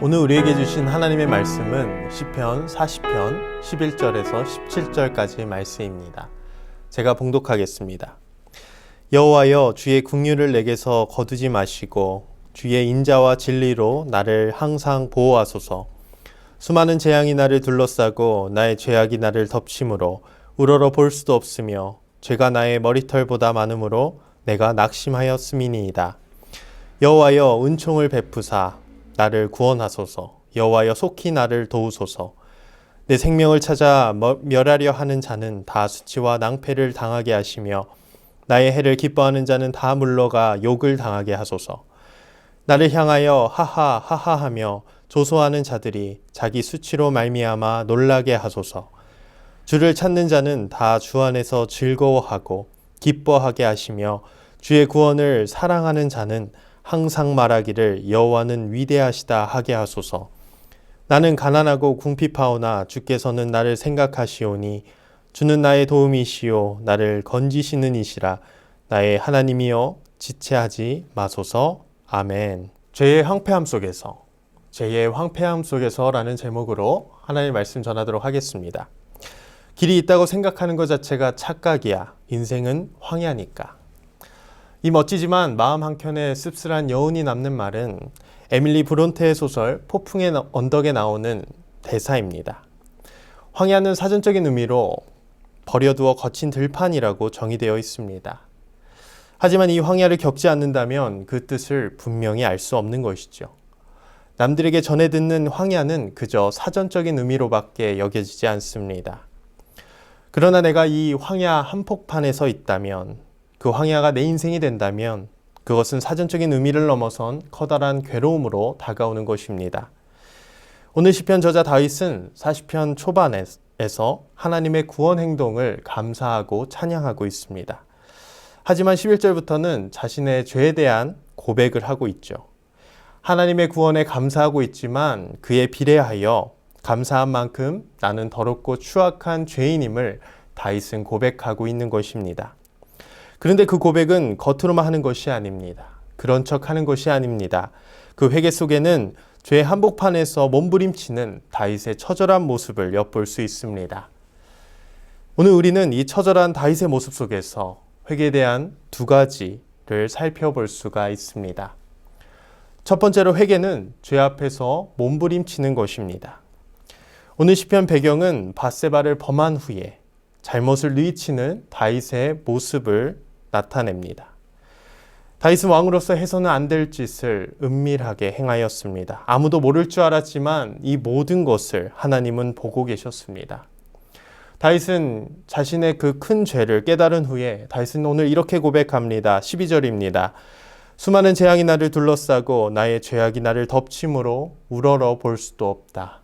오늘 우리에게 주신 하나님의 말씀은 시편 40편 11절에서 17절까지의 말씀입니다. 제가 봉독하겠습니다. 여호와여, 주의 긍휼을 내게서 거두지 마시고 주의 인자와 진리로 나를 항상 보호하소서. 수많은 재앙이 나를 둘러싸고 나의 죄악이 나를 덮침으로 우러러 볼 수도 없으며 죄가 나의 머리털보다 많음으로 내가 낙심하였음이니이다. 여호와여, 은총을 베푸사 나를 구원하소서. 여호와여, 속히 나를 도우소서. 내 생명을 찾아 멸하려 하는 자는 다 수치와 낭패를 당하게 하시며 나의 해를 기뻐하는 자는 다 물러가 욕을 당하게 하소서. 나를 향하여 하하 하하하며 조소하는 자들이 자기 수치로 말미암아 놀라게 하소서. 주를 찾는 자는 다 주 안에서 즐거워하고 기뻐하게 하시며 주의 구원을 사랑하는 자는 항상 말하기를 여호와는 위대하시다 하게 하소서. 나는 가난하고 궁핍하오나 주께서는 나를 생각하시오니 주는 나의 도움이시오 나를 건지시는 이시라. 나의 하나님이여, 지체하지 마소서. 아멘. 죄의 황폐함 속에서 라는 제목으로 하나님의 말씀 전하도록 하겠습니다. 길이 있다고 생각하는 것 자체가 착각이야. 인생은 황야니까. 이 멋지지만 마음 한켠에 씁쓸한 여운이 남는 말은 에밀리 브론테의 소설 폭풍의 언덕에 나오는 대사입니다. 황야는 사전적인 의미로 버려두어 거친 들판이라고 정의되어 있습니다. 하지만 이 황야를 겪지 않는다면 그 뜻을 분명히 알 수 없는 것이죠. 남들에게 전해 듣는 황야는 그저 사전적인 의미로밖에 여겨지지 않습니다. 그러나 내가 이 황야 한복판에 서 있다면, 그 황야가 내 인생이 된다면 그것은 사전적인 의미를 넘어선 커다란 괴로움으로 다가오는 것입니다. 오늘 시편 저자 다윗은 40편 초반에서 하나님의 구원 행동을 감사하고 찬양하고 있습니다. 하지만 11절부터는 자신의 죄에 대한 고백을 하고 있죠. 하나님의 구원에 감사하고 있지만 그에 비례하여 감사한 만큼 나는 더럽고 추악한 죄인임을 다윗은 고백하고 있는 것입니다. 그런데 그 고백은 겉으로만 하는 것이 아닙니다. 그런 척 하는 것이 아닙니다. 그 회개 속에는 죄 한복판에서 몸부림치는 다윗의 처절한 모습을 엿볼 수 있습니다. 오늘 우리는 이 처절한 다윗의 모습 속에서 회개에 대한 두 가지를 살펴볼 수가 있습니다. 첫 번째로 회개는 죄 앞에서 몸부림치는 것입니다. 오늘 시편 배경은 밧세바를 범한 후에 잘못을 뉘우치는 다윗의 모습을 나타냅니다. 다윗은 왕으로서 해서는 안 될 짓을 은밀하게 행하였습니다. 아무도 모를 줄 알았지만 이 모든 것을 하나님은 보고 계셨습니다. 다윗은 자신의 그 큰 죄를 깨달은 후에 다윗은 오늘 이렇게 고백합니다. 12절입니다. 수많은 재앙이 나를 둘러싸고 나의 죄악이 나를 덮침으로 우러러 볼 수도 없다.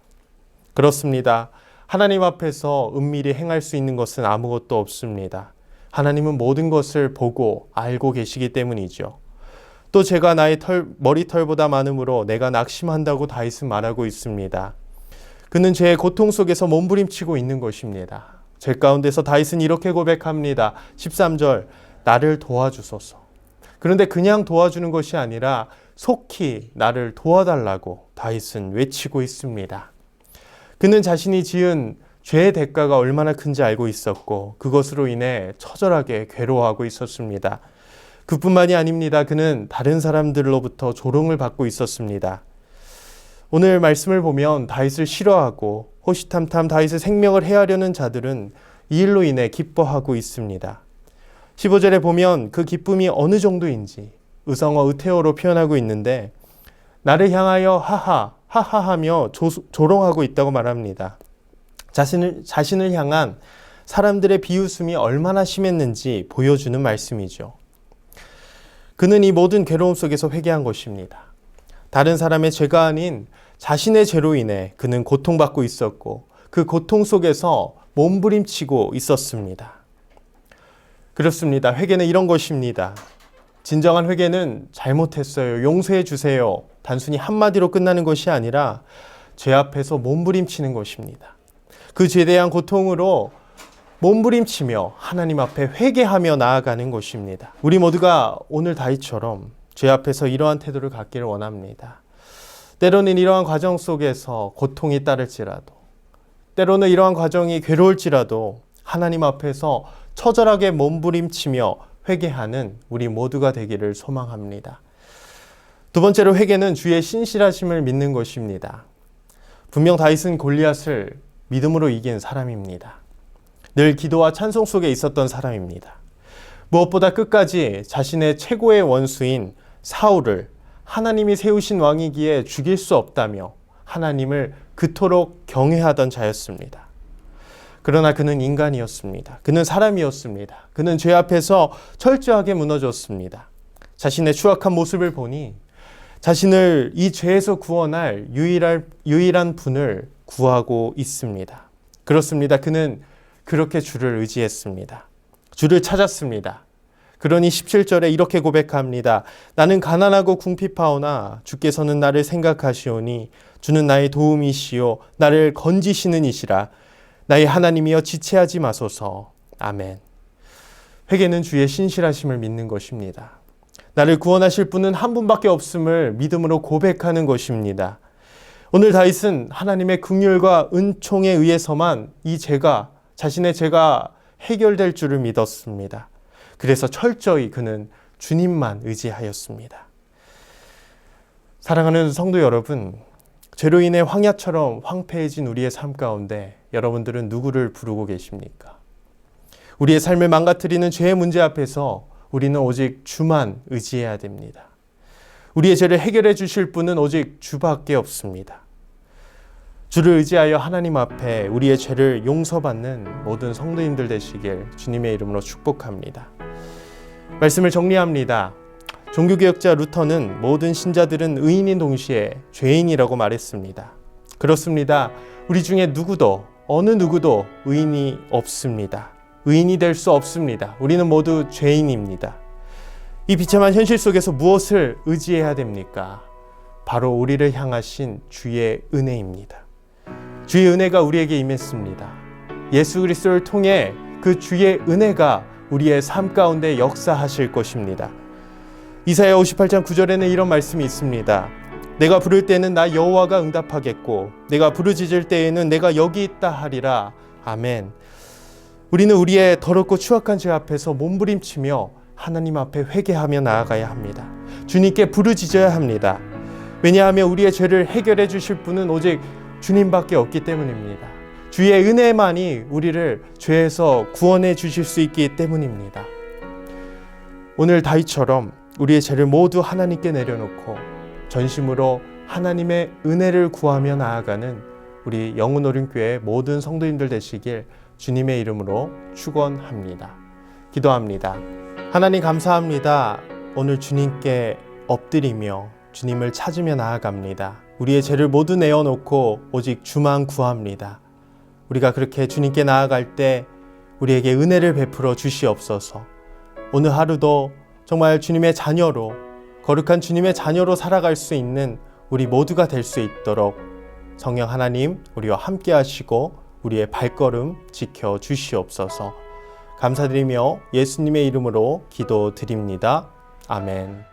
그렇습니다. 하나님 앞에서 은밀히 행할 수 있는 것은 아무것도 없습니다. 하나님은 모든 것을 보고 알고 계시기 때문이죠. 또 제가 나의 머리털보다 많음으로 내가 낙심한다고 다윗은 말하고 있습니다. 그는 죄의 고통 속에서 몸부림치고 있는 것입니다. 죄 가운데서 다윗은 이렇게 고백합니다. 13절, 나를 도와주소서. 그런데 그냥 도와주는 것이 아니라 속히 나를 도와달라고 다윗은 외치고 있습니다. 그는 자신이 지은 죄의 대가가 얼마나 큰지 알고 있었고 그것으로 인해 처절하게 괴로워하고 있었습니다. 그뿐만이 아닙니다. 그는 다른 사람들로부터 조롱을 받고 있었습니다. 오늘 말씀을 보면 다윗을 싫어하고 호시탐탐 다윗의 생명을 해하려는 자들은 이 일로 인해 기뻐하고 있습니다. 15절에 보면 그 기쁨이 어느 정도인지 의성어 의태어로 표현하고 있는데 나를 향하여 하하 하하하며 조롱하고 있다고 말합니다. 자신을 향한 사람들의 비웃음이 얼마나 심했는지 보여주는 말씀이죠. 그는 이 모든 괴로움 속에서 회개한 것입니다. 다른 사람의 죄가 아닌 자신의 죄로 인해 그는 고통받고 있었고 그 고통 속에서 몸부림치고 있었습니다. 그렇습니다. 회개는 이런 것입니다. 진정한 회개는 잘못했어요, 용서해 주세요, 단순히 한마디로 끝나는 것이 아니라 죄 앞에서 몸부림치는 것입니다. 그 죄에 대한 고통으로 몸부림치며 하나님 앞에 회개하며 나아가는 것입니다. 우리 모두가 오늘 다윗처럼 죄 앞에서 이러한 태도를 갖기를 원합니다. 때로는 이러한 과정 속에서 고통이 따를지라도, 때로는 이러한 과정이 괴로울지라도 하나님 앞에서 처절하게 몸부림치며 회개하는 우리 모두가 되기를 소망합니다. 두 번째로 회개는 주의 신실하심을 믿는 것입니다. 분명 다윗은 골리앗을 믿음으로 이긴 사람입니다. 늘 기도와 찬송 속에 있었던 사람입니다. 무엇보다 끝까지 자신의 최고의 원수인 사울을 하나님이 세우신 왕이기에 죽일 수 없다며 하나님을 그토록 경외하던 자였습니다. 그러나 그는 인간이었습니다. 그는 사람이었습니다. 그는 죄 앞에서 철저하게 무너졌습니다. 자신의 추악한 모습을 보니 자신을 이 죄에서 구원할 유일한 분을 구하고 있습니다. 그렇습니다. 그는 그렇게 주를 의지했습니다. 주를 찾았습니다. 그러니 17절에 이렇게 고백합니다. 나는 가난하고 궁핍하오나 주께서는 나를 생각하시오니 주는 나의 도움이시요 나를 건지시는 이시라. 나의 하나님이여 지체하지 마소서. 아멘. 회개는 주의 신실하심을 믿는 것입니다. 나를 구원하실 분은 한 분밖에 없음을 믿음으로 고백하는 것입니다. 오늘 다윗은 하나님의 긍휼과 은총에 의해서만 자신의 죄가 해결될 줄을 믿었습니다. 그래서 철저히 그는 주님만 의지하였습니다. 사랑하는 성도 여러분, 죄로 인해 황야처럼 황폐해진 우리의 삶 가운데 여러분들은 누구를 부르고 계십니까? 우리의 삶을 망가뜨리는 죄의 문제 앞에서 우리는 오직 주만 의지해야 됩니다. 우리의 죄를 해결해 주실 분은 오직 주밖에 없습니다. 주를 의지하여 하나님 앞에 우리의 죄를 용서받는 모든 성도님들 되시길 주님의 이름으로 축복합니다. 말씀을 정리합니다. 종교개혁자 루터는 모든 신자들은 의인인 동시에 죄인이라고 말했습니다. 그렇습니다. 우리 중에 어느 누구도 의인이 없습니다. 의인이 될 수 없습니다. 우리는 모두 죄인입니다. 이 비참한 현실 속에서 무엇을 의지해야 됩니까? 바로 우리를 향하신 주의 은혜입니다. 주의 은혜가 우리에게 임했습니다. 예수 그리스도를 통해 그 주의 은혜가 우리의 삶 가운데 역사하실 것입니다. 이사야 58장 9절에는 이런 말씀이 있습니다. 내가 부를 때는 나 여호와가 응답하겠고 내가 부르짖을 때에는 내가 여기 있다 하리라. 아멘. 우리는 우리의 더럽고 추악한 죄 앞에서 몸부림치며 하나님 앞에 회개하며 나아가야 합니다. 주님께 부르짖어야 합니다. 왜냐하면 우리의 죄를 해결해 주실 분은 오직 주님밖에 없기 때문입니다. 주의 은혜만이 우리를 죄에서 구원해 주실 수 있기 때문입니다. 오늘 다윗처럼 우리의 죄를 모두 하나님께 내려놓고 전심으로 하나님의 은혜를 구하며 나아가는 우리 영혼어린교회 모든 성도님들 되시길 주님의 이름으로 축원합니다. 기도합니다. 하나님 감사합니다. 오늘 주님께 엎드리며 주님을 찾으며 나아갑니다. 우리의 죄를 모두 내어놓고 오직 주만 구합니다. 우리가 그렇게 주님께 나아갈 때 우리에게 은혜를 베풀어 주시옵소서. 오늘 하루도 정말 주님의 자녀로, 거룩한 주님의 자녀로 살아갈 수 있는 우리 모두가 될 수 있도록 성령 하나님 우리와 함께 하시고 우리의 발걸음 지켜 주시옵소서. 감사드리며 예수님의 이름으로 기도드립니다. 아멘.